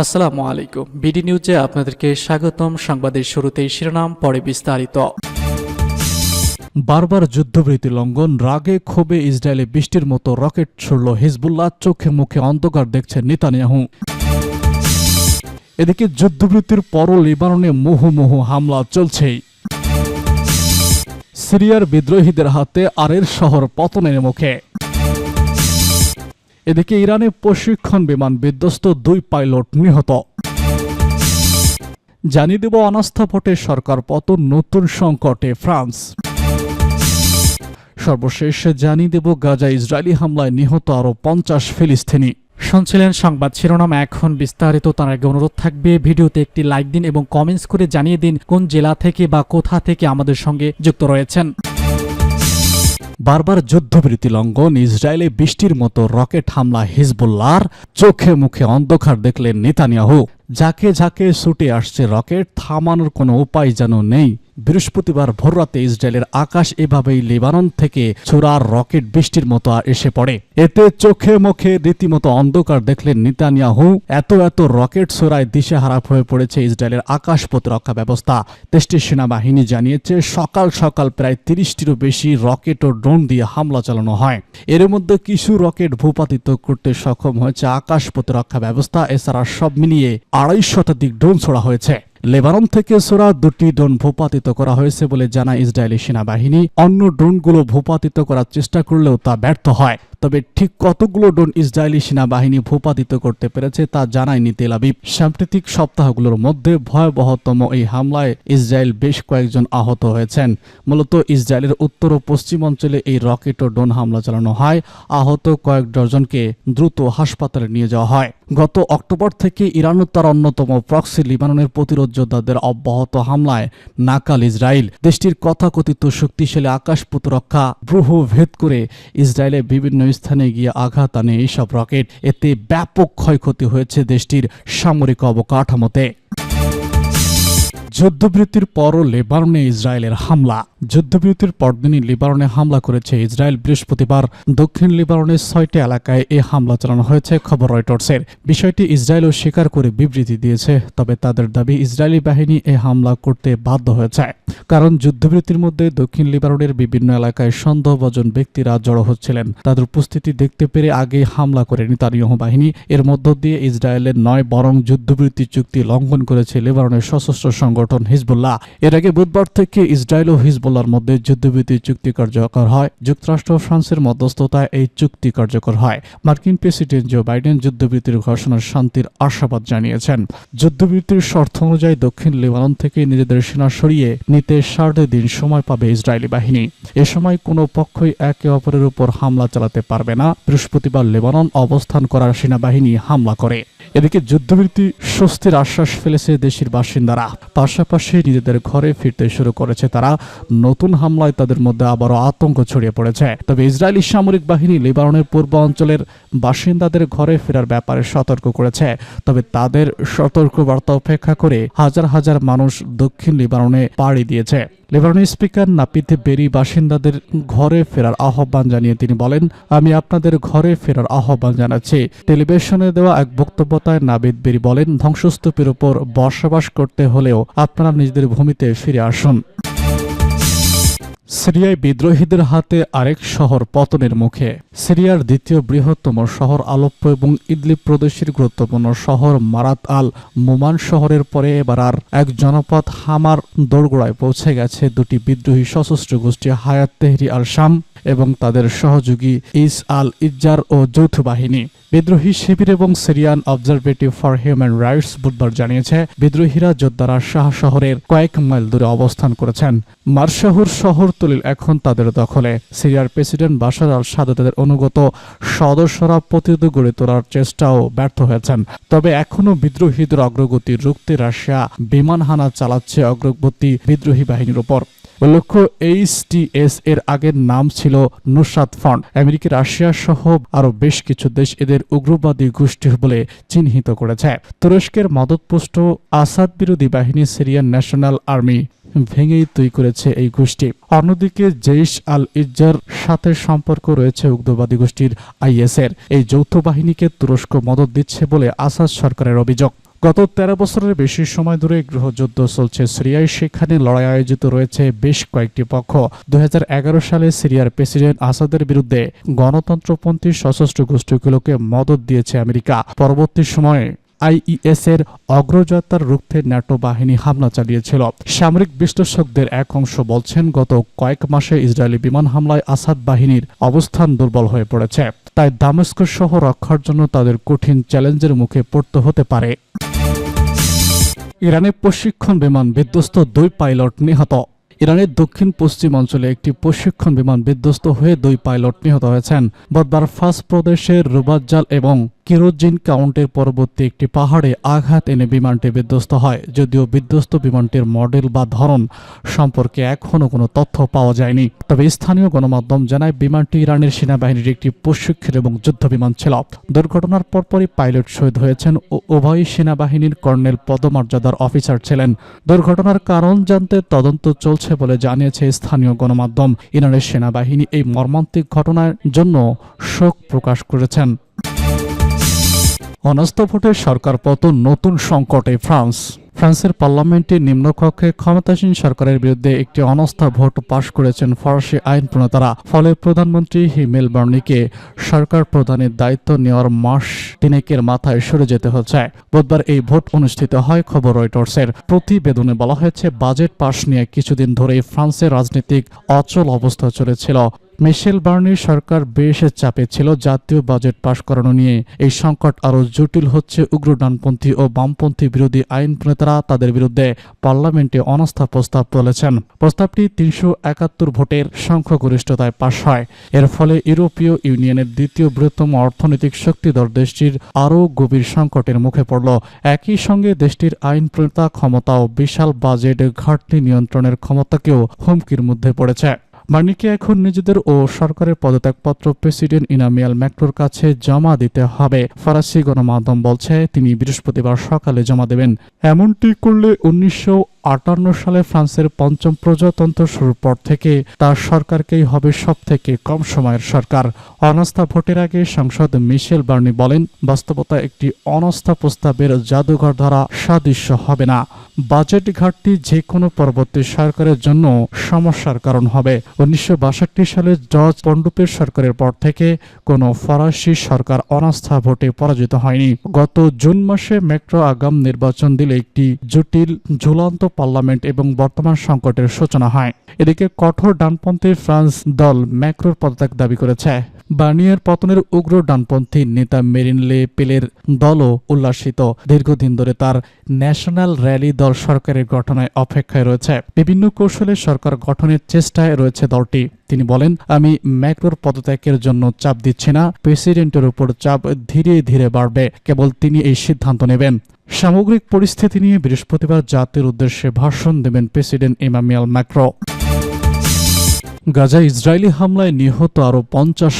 আসসালামু আলাইকুম। বিডি নিউজে আপনাদেরকে স্বাগতম। সংবাদের শুরুতেই শিরোনাম, পরে বিস্তারিত। বারবার যুদ্ধবিরতি লঙ্ঘন, রাগে ক্ষোভে ইসরায়েলে বৃষ্টির মতো রকেট ছুড়ল হিজবুল্লাহ, চোখে মুখে অন্ধকার দেখছেন নেতানিয়াহু। এদিকে যুদ্ধবিরতির পরও লেবাননে মুহুর্মুহু হামলা চলছেই। সিরিয়ার বিদ্রোহীদের হাতে আরের শহর পতনের মুখে। এদিকে ইরানে প্রশিক্ষণ বিমান বিধ্বস্ত, 2 পাইলট নিহত। জানিয়ে দেব অনাস্থা ভোটে সরকার পতন, নতুন সংকটে ফ্রান্স। সর্বশেষ জানিয়ে দেব গাজা ইসরায়েলি হামলায় নিহত আরও 50 ফিলিস্তিনি। শুনছিলেন সংবাদ শিরোনাম, এখন বিস্তারিত। তার আগে অনুরোধ থাকবে ভিডিওতে একটি লাইক দিন এবং কমেন্টস করে জানিয়ে দিন কোন জেলা থেকে বা কোথা থেকে আমাদের সঙ্গে যুক্ত রয়েছেন। বারবার যুদ্ধবিরতি লঙ্ঘন, ইসরায়েলে বৃষ্টির মতো রকেট হামলা হিজবুল্লাহর, চোখে মুখে অন্ধকার দেখলেন নেতানিয়াহু। ঝাঁকে ঝাঁকে ছুটে আসছে রকেট, থামানোর কোনো উপায় যেন নেই। বৃহস্পতিবার ভোররাতে ইসরায়েলের আকাশ এভাবেই লেবানন থেকে ছোড়ার রকেট বৃষ্টির মতো এসে পড়ে। এতে চোখে মুখে রীতিমতো অন্ধকার দেখলেন নেতানিয়াহু। এত রকেট ছোড়ায় দিশেহারা হয়ে পড়েছে ইসরায়েলের আকাশ প্রতিরক্ষা ব্যবস্থা। দেশটির সেনাবাহিনী জানিয়েছে সকাল সকাল প্রায় 30টিরও বেশি রকেট ও ড্রোন দিয়ে হামলা চালানো হয়। এর মধ্যে কিছু রকেট ভূপাতিত করতে সক্ষম হয়েছে আকাশ প্রতিরক্ষা ব্যবস্থা। এছাড়া সব মিলিয়ে 250 শতাধিক ড্রোন ছোড়া হয়েছে। লেবানন থেকে ছোড়া 2টি ড্রোন ভূপাতিত করা হয়েছে বলে জানায় ইসরায়েলি সেনাবাহিনী। অন্য ড্রোনগুলো ভূপাতিত করার চেষ্টা করলেও তা ব্যর্থ হয়। তবে ঠিক কতগুলো ড্রোন ইসরায়েলি সেনাবাহিনী ভূপাতিত করতে পেরেছে তা জানায়নি তেল আবিব। সাম্প্রতিক সপ্তাহগুলোর মধ্যে ভয়াবহতম এই হামলায় ইসরায়েল বেশ কয়েকজন আহত হয়েছেন। মূলত ইসরায়েলের উত্তর ও পশ্চিম অঞ্চলে এই রকেট ও ড্রোন হামলা চালানো হয়। আহত কয়েক ডজনকে দ্রুত হাসপাতালে নিয়ে যাওয়া হয়। গত অক্টোবর থেকে ইরান তার অন্যতম প্রক্সি লিবাননের প্রতিরোধ যোদ্ধাদের অব্যাহত হামলায় নাকাল ইসরায়েল। দেশটির তথাকথিত শক্তিশালী আকাশ প্রতিরক্ষা ব্রুহ ভেদ করে ইসরায়েলে বিভিন্ন স্থানে গিয়ে আঘাত আনে এইসব রকেট। এতে ব্যাপক ক্ষয়ক্ষতি হয়েছে দেশটির সামরিক অবকাঠামোতে। যুদ্ধবিরতির পরও লেবাননে ইসরায়েলের হামলা। যুদ্ধবিরতির পরদিনই লেবাননে হামলা করেছে ইসরায়েল। বৃহস্পতিবার দক্ষিণ লেবাননের 6টি এলাকায় এ হামলা চালানো হয়েছে, খবর রয়টার্সের। বিষয়টি ইসরায়েলও স্বীকার করে বিবৃতি দিয়েছে। তবে তাদের দাবি ইসরায়েলি বাহিনী এ হামলা করতে বাধ্য হয়েছে, কারণ যুদ্ধবিরতির মধ্যে দক্ষিণ লেবাননের বিভিন্ন এলাকায় সন্দেহভাজন ব্যক্তিরা জড়ো হচ্ছিলেন। তাদের উপস্থিতি দেখতে পেরে আগেই হামলা করে নেতানিয়াহু বাহিনী। এর মধ্য দিয়ে ইসরায়েলের নয় বরং যুদ্ধবিরতি চুক্তি লঙ্ঘন করেছে লেবাননের সশস্ত্র সংগঠন হিজবুল্লাহ। এর আগে বুধবার থেকে ইসরায়েল ও হিজবুল্লাহর মধ্যে যুদ্ধবিরতি চুক্তি কার্যকর হয়। যুক্তরাষ্ট্র ও ফ্রান্সের মধ্যস্থতায় এই চুক্তি কার্যকর হয়। মার্কিন প্রেসিডেন্ট জো বাইডেন যুদ্ধবিরতির ঘোষণার শান্তির আশাবাদ জানিয়েছেন। যুদ্ধবিরতির শর্ত অনুযায়ী দক্ষিণ লেবানন থেকে নিজেদের সেনা সরিয়ে নিতে 60 দিন সময় পাবে ইসরায়েলি বাহিনী। এ সময় কোনো পক্ষই একে অপরের উপর হামলা চালাতে পারবে না। বৃহস্পতিবার লেবানন অবস্থান করার সেনাবাহিনী হামলা করে। এদিকে যুদ্ধবিরতি স্বস্তির আশ্বাস ফেলেছে দেশের বাসিন্দারা। পাশাপাশি নিজেদের ঘরে ফিরতে শুরু করেছে তারা। নতুন হামলায় তাদের মধ্যে আবারও আতঙ্ক ছড়িয়ে পড়েছে। তবে ইসরায়েলি সামরিক বাহিনী লেবাননের পূর্ব অঞ্চলের বাসিন্দাদের ঘরে ফেরার ব্যাপারে সতর্ক করেছে। তবে তাদের সতর্কবার্তা উপেক্ষা করে হাজার হাজার মানুষ দক্ষিণ লেবাননে পাড়ি দিয়েছে। লেবাননের স্পিকার নাপিত বেরি বাসিন্দাদের ঘরে ফেরার আহ্বান জানিয়ে তিনি বলেন, আমি আপনাদের ঘরে ফেরার আহ্বান জানাচ্ছি। টেলিভিশনে দেওয়া এক বক্তব্যতায় নাপিত বেরি বলেন, ধ্বংসস্তূপের উপর বসবাস করতে হলেও আপনারা নিজেদের ভূমিতে ফিরে আসুন। সিরিয়ায় বিদ্রোহীদের হাতে আরেক শহর পতনের মুখে। সিরিয়ার দ্বিতীয় বৃহত্তম শহর আলেপ্পো এবং ইদলিব প্রদেশের গুরুত্বপূর্ণ শহর মারাত আল মুমান শহরের পরে এবার আর এক জনপদ হামার দোরগোড়ায় পৌঁছে গেছে 2টি বিদ্রোহী সশস্ত্র গোষ্ঠী হায়াত তেহরি আল শাম এবং তাদের সহযোগী ইস আল ইজ্জার ও যৌথ বাহিনী। বিদ্রোহী শিবির এবং সিরিয়ান অবজারভেটিভ ফর হিউম্যান রাইটস বুধবার জানিয়েছে বিদ্রোহীরা যোদ্ধারা শাহ শহরের কয়েক মাইল দূরে অবস্থান করেছেন। মারশাহুর শহরতলি এখন তাদের দখলে। সিরিয়ার প্রেসিডেন্ট বাশার আল সাদাতের অনুগত সদস্যরা প্রতিরোধ গড়ে তোলার চেষ্টাও ব্যর্থ হয়েছেন। তবে এখনও বিদ্রোহীদের অগ্রগতি রুখতে রাশিয়া বিমান হানা চালাচ্ছে অগ্রবর্তী বিদ্রোহী বাহিনীর উপর। উল্লেখ্য, HTS এর আগের নাম ছিল নুসরাত ফ্রন্ট। আমেরিকা, রাশিয়া সহ আরো বেশ কিছু দেশ এদের উগ্রবাদী গোষ্ঠী বলে চিহ্নিত করেছে। তুরস্কের মদতপুষ্ট আসাদ বিরোধী বাহিনী সিরিয়ান ন্যাশনাল আর্মি ভেঙেই তৈরি করেছে এই গোষ্ঠী। অন্যদিকে জেইশ আল ইজ্জার সাথে সম্পর্ক রয়েছে উগ্রবাদী গোষ্ঠীর IS এর। এই যৌথ বাহিনীকে তুরস্ক মদত দিচ্ছে বলে আসাদ সরকারের অভিযোগ। গত 13 বছরের বেশি সময় ধরে গৃহযুদ্ধ চলছে সিরিয়ায়। সেখানে লড়াই আয়োজিত রয়েছে বেশ কয়েকটি পক্ষ। 2011 সালে সিরিয়ার প্রেসিডেন্ট আসাদের বিরুদ্ধে গণতন্ত্রপন্থী সশস্ত্র গোষ্ঠীগুলোকে মদদ দিয়েছে আমেরিকা। পরবর্তী সময়ে আইএস এর অগ্রযাত্রার রুখতে ন্যাটো বাহিনী হামলা চালিয়েছিল। সামরিক বিশ্লেষকদের এক অংশ বলছেন, গত কয়েক মাসে ইসরায়েলি বিমান হামলায় আসাদ বাহিনীর অবস্থান দুর্বল হয়ে পড়েছে। তাই দামেস্ক শহর রক্ষার জন্য তাদের কঠিন চ্যালেঞ্জের মুখে পড়তে হতে পারে। ইরানে প্রশিক্ষণ বিমান বিধ্বস্ত, 2 পাইলট নিহত। ইরানের দক্ষিণ পশ্চিম অঞ্চলে একটি প্রশিক্ষণ বিমান বিধ্বস্ত হয়ে 2 পাইলট নিহত হয়েছেন। বুধবার ফাস প্রদেশের রুবাজ্জাল এবং কেরোজিন কাউন্টের পরবর্তী একটি পাহাড়ে আঘাত এনে বিমানটি বিধ্বস্ত হয়। যদিও বিধ্বস্ত বিমানটির মডেল বা ধরন সম্পর্কে এখনও কোনো তথ্য পাওয়া যায়নি। তবে স্থানীয় গণমাধ্যম জানায় বিমানটি ইরানের সেনাবাহিনীর একটি প্রশিক্ষণ এবং যুদ্ধ বিমান ছিল। দুর্ঘটনার পরপরই পাইলট শহীদ হয়েছেন ও উভয় সেনাবাহিনীর কর্নেল পদমর্যাদার অফিসার ছিলেন। দুর্ঘটনার কারণ জানতে তদন্ত চলছে বলে জানিয়েছে স্থানীয় গণমাধ্যম। ইরানের সেনাবাহিনী এই মর্মান্তিক ঘটনার জন্য শোক প্রকাশ করেছেন। অনাস্থা ভোটে সরকার পতন, নতুন সংকটে ফ্রান্সের পার্লামেন্টের নিম্নকক্ষে ক্ষমতাসীন সরকারের বিরুদ্ধে একটি অনাস্থা ভোট পাশ করেছেন ফরাসি আইন প্রণেতারা। ফলে প্রধানমন্ত্রী হিমেল বার্নিকে সরকার প্রধানের দায়িত্ব নেওয়ার মাস তিনেকের মাথায় সরে যেতে হচ্ছে। বুধবার এই ভোট অনুষ্ঠিত হয়। খবর রয়টার্সের। প্রতিবেদনে বলা হয়েছে, বাজেট পাশ নিয়ে কিছুদিন ধরেই ফ্রান্সের রাজনৈতিক অচল অবস্থা চলেছিল। মিশেল বার্নির সরকার বেশ চাপে ছিল। জাতীয় বাজেট পাশ করানো নিয়ে এই সংকট আরও জটিল হচ্ছে। উগ্র ডানপন্থী ও বামপন্থী বিরোধী আইন প্রণেতারা তাদের বিরুদ্ধে পার্লামেন্টে অনাস্থা প্রস্তাব তুলেছেন। প্রস্তাবটি 371 ভোটের সংখ্যাগরিষ্ঠতায় পাশ হয়। এর ফলে ইউরোপীয় ইউনিয়নের দ্বিতীয় বৃহত্তম অর্থনৈতিক শক্তিধর দেশটির আরও গভীর সংকটের মুখে পড়ল। একই সঙ্গে দেশটির আইন প্রণেতা ক্ষমতা ও বিশাল বাজেট ঘাটতি নিয়ন্ত্রণের ক্ষমতাকেও হুমকির মধ্যে পড়েছে। বার্নিকে এখন নিজেদের ও সরকারের পদত্যাগপত্র প্রেসিডেন্ট ইমানুয়েল ম্যাক্রোর কাছে জমা দিতে হবে। ফরাসি গণমাধ্যম বলছে, তিনি বৃহস্পতিবার সকালে জমা দেবেন। এমনটি করলে 1958 সালে ফ্রান্সের পঞ্চম প্রজাতন্ত্র শুরুর পর থেকে তার সরকারকেই হবে সবথেকে কম সময়ের সরকার। অনাস্থা ভোটের আগে সাংসদ মিশেল বার্নি বলেন, বাস্তবতা একটি অনাস্থা প্রস্তাবের জাদুঘর দ্বারা সাদৃশ্য হবে না। বাজেট ঘাটতি যে কোনো পরবর্তী সরকারের জন্য সমস্যার কারণ হবে। 1962 সালে জর্জ পন্ডুপের সরকারের পর থেকে কোনো ফরাসি সরকার অনাস্থা ভোটে পরাজিত হয়নি। গত জুন মাসে ম্যাক্রো আগাম নির্বাচন দিলে একটি জটিল ঝুলন্ত পার্লামেন্ট এবং বর্তমান সংকটের সূচনা হয়। এদিকে কঠোর ডানপন্থী ফ্রান্স দল ম্যাক্রোর পদত্যাগ দাবি করেছে। বার্নিয়ের পতনের উগ্র ডানপন্থী নেতা মেরিন লে পেলের দলও উল্লাসিত। দীর্ঘদিন ধরে তার ন্যাশনাল র্যালি দল সরকারের গঠনের অপেক্ষায় রয়েছে। বিভিন্ন কৌশলে সরকার গঠনের চেষ্টায় রয়েছে দলটি। তিনি বলেন, আমি ম্যাক্রোর পদত্যাগের জন্য চাপ দিচ্ছি না। প্রেসিডেন্টের উপর চাপ ধীরে ধীরে বাড়বে। কেবল তিনি এই সিদ্ধান্ত নেবেন। সামগ্রিক পরিস্থিতি নিয়ে বৃহস্পতিবার জাতির উদ্দেশ্যে ভাষণ দেবেন প্রেসিডেন্ট ইমানুয়েল ম্যাক্রো। গাজায় ইসরায়েলি হামলায় নিহত আরও 50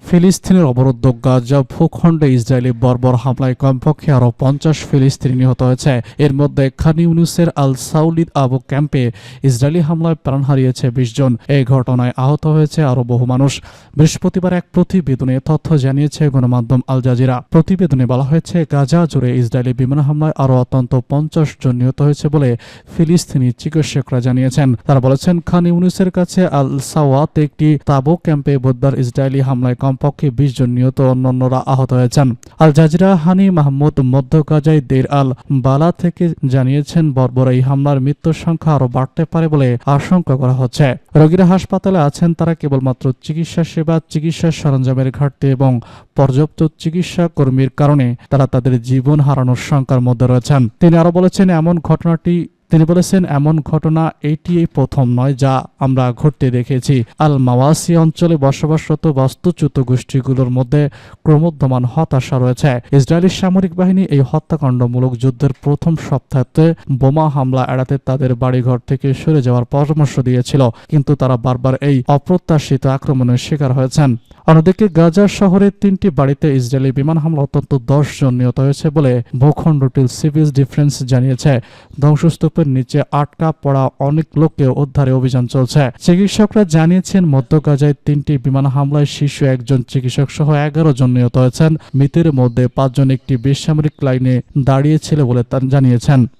ফিলিস্তিনের অবরুদ্ধ গাজা ভূখণ্ডে ইসরায়েলি বর্বর হামলায় কমপক্ষে আরও 50 ফিলিস্তিনি নিহত হয়েছে। এর মধ্যে খান ইউনুসের আল সাউলিদ আবু ক্যাম্পে ইসরায়েলি হামলায় প্রাণ হারিয়েছে 20 জন। এই ঘটনায় আহত হয়েছে আরও বহু মানুষ। বৃহস্পতিবার এক প্রতিবেদনে তথ্য জানিয়েছে গণমাধ্যম আল জাজিরা। প্রতিবেদনে বলা হয়েছে, গাজা জুড়ে ইসরায়েলি বিমান হামলায় আরও অন্তত 50 জন নিহত হয়েছে বলে ফিলিস্তিনি চিকিৎসকরা জানিয়েছেন। তারা বলেছেন, খান ইউনুসের কাছে আল সাওয়াত একটি তাবু ক্যাম্পে বুধবার ইসরায়েলি হামলায় কমপক্ষে 20 জন নিহত, অন্যান্যরা আহত হয়েছেন। আল জাজিরা হানি মাহমুদ মধ্য গাজায় দের আল বালা থেকে জানিয়েছেন, বর্বর এই হামলার মৃত্যুর সংখ্যা আরও বাড়তে পারে বলে আশঙ্কা করা হচ্ছে। রোগীরা হাসপাতালে আছেন, তারা কেবলমাত্র চিকিৎসা সেবা, চিকিৎসা সরঞ্জামের ঘাটতি এবং পর্যাপ্ত চিকিৎসা কর্মীর কারণে তারা তাদের জীবন হারানোর শঙ্কার মধ্যে রয়েছেন। তিনি আরো বলেছেন, এমন ঘটনা এটি প্রথম নয় যা আমরা ঘটতে দেখেছি। আল মাওয়াসি অঞ্চলে বসবাসরত বাস্তুচ্যুত গোষ্ঠীগুলোর মধ্যে ক্রমবর্ধমান হতাশা রয়েছে। ইসরায়েলি সামরিক বাহিনী এই হত্যাকাণ্ডমূলক যুদ্ধের প্রথম সপ্তাহে বোমা হামলা এড়াতে তাদের বাড়িঘর থেকে সরে যাওয়ার পরামর্শ দিয়েছিল, কিন্তু তারা বারবার এই অপ্রত্যাশিত আক্রমণের শিকার হয়েছেন। অন্যদিকে গাজা শহরের 3টি বাড়িতে ইসরায়েলি বিমান হামলা অন্তত 10 জন নিহত হয়েছে বলে ভূখণ্ডটির সিভিল ডিফেন্স জানিয়েছে। ধ্বংসস্তূপ স্তূপের নিচে আটকা পড়া অনেক লোককে উদ্ধারে অভিযান চলছে। চিকিৎসকরা জানিয়েছেন মধ্য গাজায় 3টি বিমান হামলায় শীর্ষ একজন চিকিৎসক সহ 11 জন নিহত হয়েছেন। মৃতের মধ্যে 5 জন একটি বেসামরিক লাইনে দাঁড়িয়েছিল বলে জানিয়েছেন।